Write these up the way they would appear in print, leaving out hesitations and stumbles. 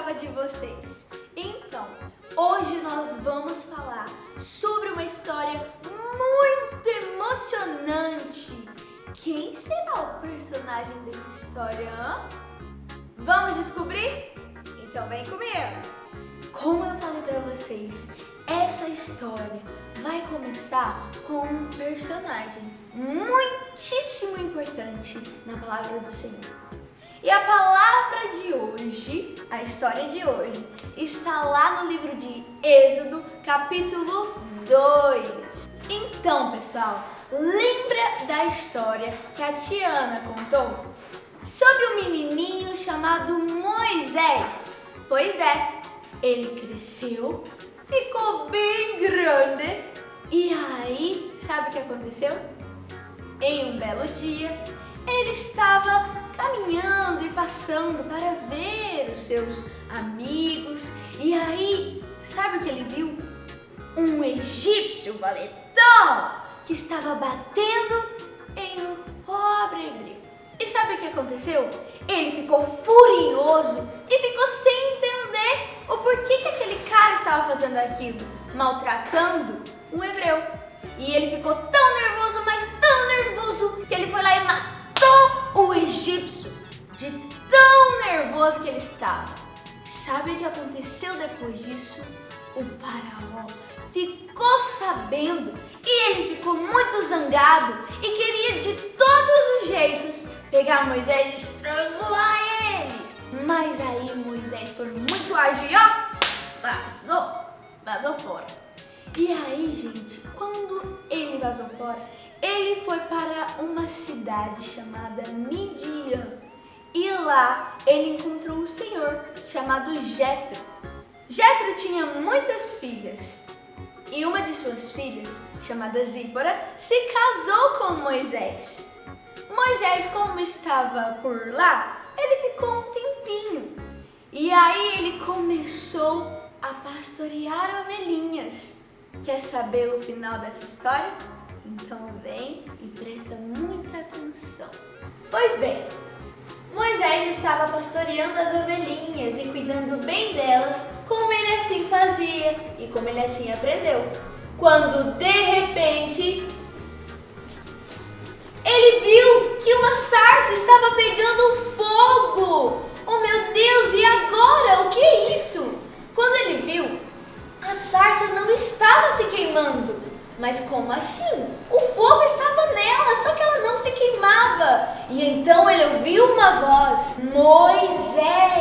gostava de vocês. Então, hoje nós vamos falar sobre uma história muito emocionante. Quem será o personagem dessa história, hein? Vamos descobrir? Então vem comigo! Como eu falei pra vocês, essa história vai começar com um personagem muitíssimo importante na palavra do Senhor. E a palavra de hoje, a história de hoje, está lá no livro de Êxodo, capítulo 2. Então, pessoal, lembra da história que a tia Ana contou? Sobre um menininho chamado Moisés. Pois é, ele cresceu, ficou bem grande e aí, sabe o que aconteceu? Em um belo dia, ele estava caminhando e passando para ver os seus amigos e aí, sabe o que ele viu? Um egípcio valentão que estava batendo em um pobre hebreu. E sabe o que aconteceu? Ele ficou furioso e ficou sem entender o porquê que aquele cara estava fazendo aquilo, maltratando um hebreu. E ele ficou tão nervoso, mas tão nervoso, que ele foi lá e matou o egípcio, de tão nervoso que ele estava. Sabe o que aconteceu depois disso? O faraó ficou sabendo e ele ficou muito zangado e queria de todos os jeitos pegar Moisés e estrangular ele. Mas aí Moisés foi muito ágil e vazou fora. E aí, gente, quando ele vazou fora, ele foi para uma cidade chamada Midian. E lá ele encontrou um senhor chamado Jetro. Jetro tinha muitas filhas. E uma de suas filhas, chamada Zípora, se casou com Moisés. Moisés, como estava por lá, ele ficou um tempinho. E aí ele começou a pastorear ovelhinhas. Quer saber o final dessa história? Então vem e presta muita atenção. Pois bem, Moisés estava pastoreando as ovelhinhas e cuidando bem delas, como ele assim fazia e como ele assim aprendeu. Quando de repente ele viu que uma sarça estava pegando fogo. Oh meu Deus, e agora? O que é isso? Quando ele viu, a sarça não estava se queimando. Mas como assim? O fogo estava nela, só que ela não se queimava. E então ele ouviu uma voz: Moisés,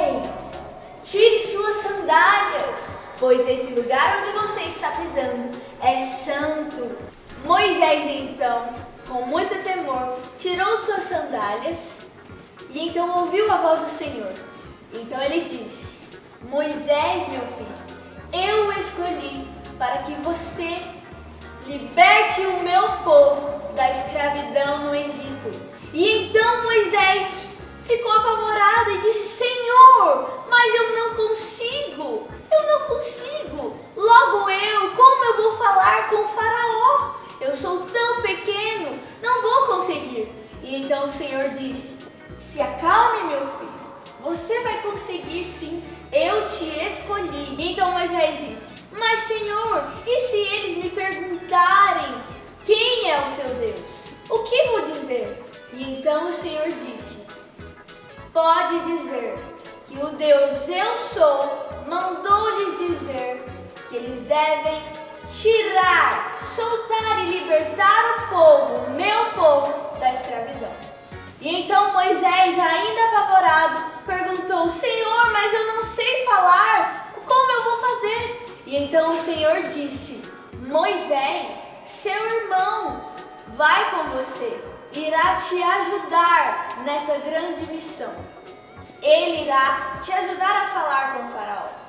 tire suas sandálias, pois esse lugar onde você está pisando é santo. Moisés então, com muito temor, tirou suas sandálias e então ouviu a voz do Senhor. Então ele disse: Moisés, meu filho, eu o escolhi para que você liberte o meu povo da escravidão no Egito. E então Moisés ficou apavorado e disse: Senhor, mas eu não consigo. Logo como eu vou falar com o faraó? Eu sou tão pequeno, não vou conseguir. E então o Senhor disse: se acalme, meu filho, você vai conseguir sim, eu te escolhi. Então Moisés disse: mas Senhor, e se eles me perguntarem quem é o seu Deus? O que vou dizer? E então o Senhor disse: pode dizer que o Deus eu sou mandou-lhes dizer que eles devem tirar, soltar e libertar o povo, meu povo, da escravidão. E então Moisés, ainda apavorado, perguntou: Senhor, mas eu não sei falar, como eu vou fazer? E então o Senhor disse: Moisés, seu irmão, vai com você, irá te ajudar nesta grande missão. Ele irá te ajudar a falar com o faraó.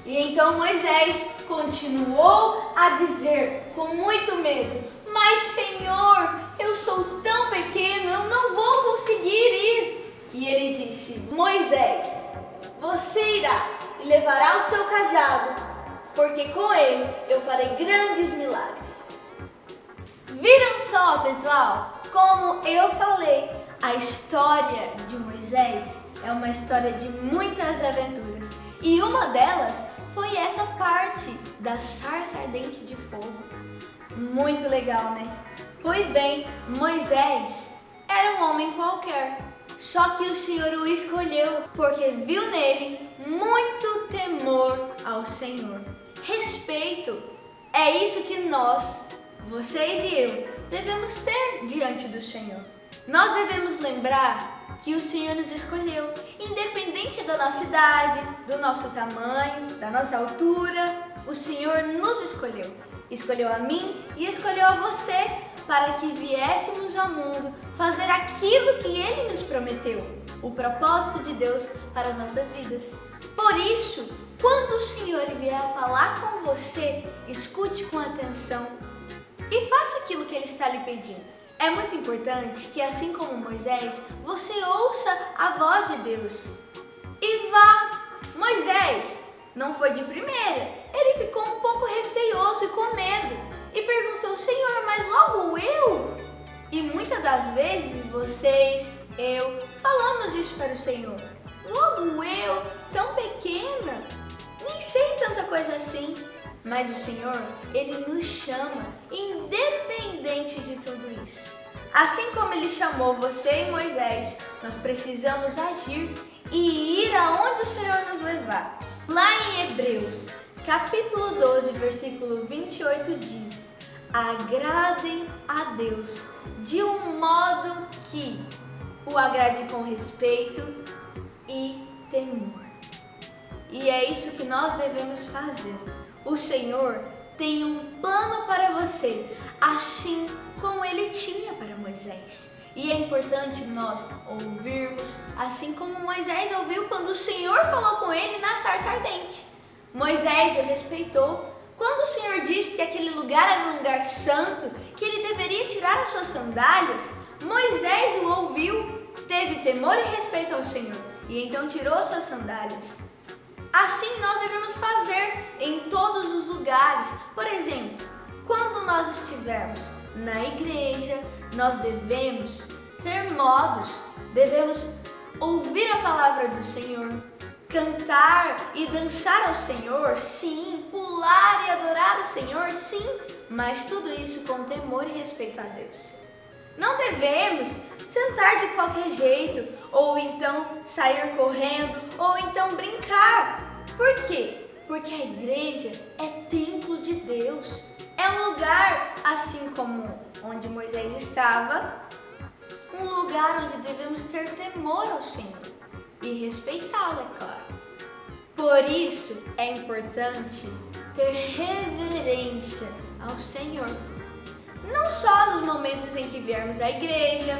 E então Moisés continuou a dizer com muito medo: mas Senhor, eu sou tão pequeno, eu não vou conseguir ir. E ele disse: Moisés, você irá e levará o seu cajado, porque com ele eu farei grandes milagres. Viram só, pessoal? Como eu falei, a história de Moisés é uma história de muitas aventuras. E uma delas foi essa parte da sarça ardente de fogo. Muito legal, né? Pois bem, Moisés era um homem qualquer. Só que o Senhor o escolheu porque viu nele muito temor ao Senhor. Respeito. É isso que nós, vocês e eu, devemos ter diante do Senhor. Nós devemos lembrar que o Senhor nos escolheu, independente da nossa idade, do nosso tamanho, da nossa altura. O Senhor nos escolheu. Escolheu a mim e escolheu a você para que viéssemos ao mundo fazer aquilo que Ele nos prometeu, o propósito de Deus para as nossas vidas. Por isso, quando o Senhor vier falar com você, escute com atenção e faça aquilo que Ele está lhe pedindo. É muito importante que, assim como Moisés, você ouça a voz de Deus e vá. Moisés não foi de primeira, ele ficou um pouco receoso e com medo e perguntou: Senhor, mas logo eu? E muitas das vezes vocês, eu, falamos isso para o Senhor. Logo eu, tão pequena, nem sei tanta coisa assim. Mas o Senhor, Ele nos chama independente de tudo isso. Assim como Ele chamou você e Moisés, nós precisamos agir e ir aonde o Senhor nos levar. Lá em Hebreus, capítulo 12, versículo 28 diz: agradem a Deus de um modo que o agrade com respeito e temor. E é isso que nós devemos fazer. O Senhor tem um plano para você, assim como Ele tinha para Moisés. E é importante nós ouvirmos, assim como Moisés ouviu quando o Senhor falou com ele na sarça ardente. Moisés o respeitou. Quando o Senhor disse que aquele lugar era um lugar santo, que ele deveria tirar as suas sandálias, Moisés o ouviu, teve temor e respeito ao Senhor, e então tirou suas sandálias. Assim nós devemos fazer em todos os lugares. Por exemplo, quando nós estivermos na igreja, nós devemos ter modos, devemos ouvir a palavra do Senhor, cantar e dançar ao Senhor, sim, pular e adorar o Senhor, sim, mas tudo isso com temor e respeito a Deus. Não devemos sentar de qualquer jeito, ou então sair correndo, ou então brincar. Por quê? Porque a igreja é templo de Deus. É um lugar, assim como onde Moisés estava, um lugar onde devemos ter temor ao Senhor e respeitá-lo, é claro. Por isso é importante ter reverência ao Senhor. Não só nos momentos em que viermos à igreja,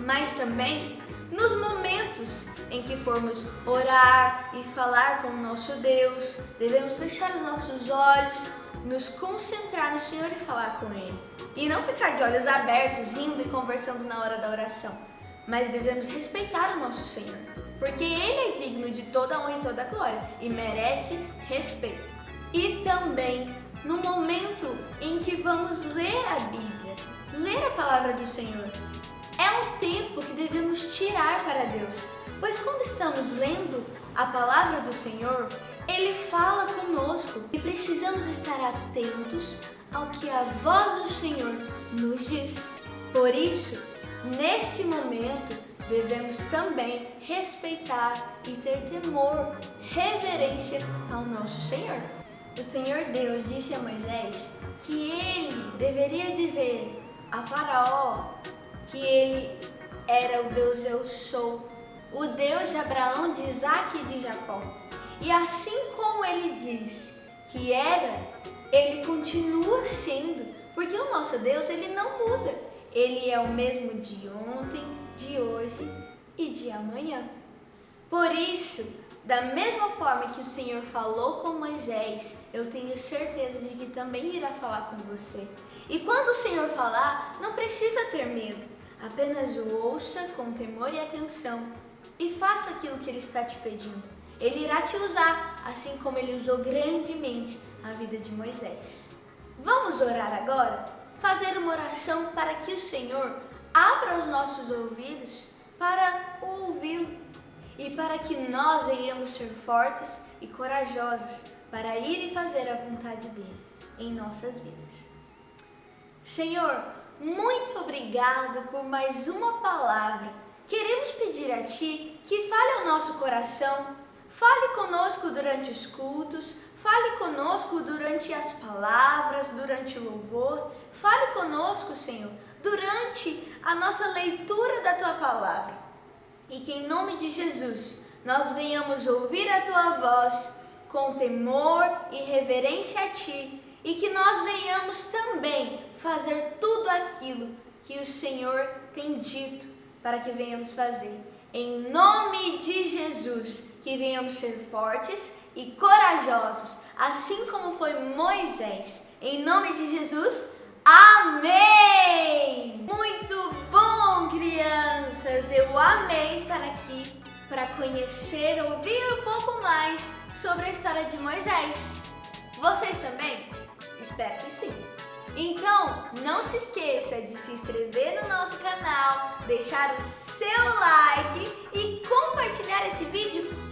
mas também nos momentos em que formos orar e falar com o nosso Deus. Devemos fechar os nossos olhos, nos concentrar no Senhor e falar com Ele. E não ficar de olhos abertos, rindo e conversando na hora da oração. Mas devemos respeitar o nosso Senhor, porque Ele é digno de toda honra e toda glória e merece respeito. E também no momento em que vamos ler a Bíblia, ler a palavra do Senhor. É um tempo que devemos tirar para Deus, pois quando estamos lendo a palavra do Senhor, Ele fala conosco e precisamos estar atentos ao que a voz do Senhor nos diz. Por isso, neste momento, devemos também respeitar e ter temor, reverência ao nosso Senhor. O Senhor Deus disse a Moisés que ele deveria dizer a Faraó que ele era o Deus Eu Sou, o Deus de Abraão, de Isaac e de Jacó. E assim como ele diz que era, ele continua sendo, porque o nosso Deus, ele não muda. Ele é o mesmo de ontem, de hoje e de amanhã. Por isso, da mesma forma que o Senhor falou com Moisés, eu tenho certeza de que também irá falar com você. E quando o Senhor falar, não precisa ter medo. Apenas o ouça com temor e atenção e faça aquilo que Ele está te pedindo. Ele irá te usar, assim como Ele usou grandemente a vida de Moisés. Vamos orar agora? Fazer uma oração para que o Senhor abra os nossos ouvidos para ouvi-lo e para que nós venhamos ser fortes e corajosos para ir e fazer a vontade dele em nossas vidas. Senhor, muito obrigado por mais uma palavra. Queremos pedir a Ti que fale ao nosso coração, fale conosco durante os cultos, fale conosco durante as palavras, durante o louvor, fale conosco, Senhor, durante a nossa leitura da Tua palavra. E que em nome de Jesus nós venhamos ouvir a Tua voz com temor e reverência a Ti e que nós venhamos também fazer tudo aquilo que o Senhor tem dito para que venhamos fazer. Em nome de Jesus, que venhamos ser fortes e corajosos, assim como foi Moisés. Em nome de Jesus, amém! Muito bom, crianças! Eu amei estar aqui para conhecer, ouvir um pouco mais sobre a história de Moisés. Vocês também? Espero que sim. Então, não se esqueça de se inscrever no nosso canal, deixar o seu like e compartilhar esse vídeo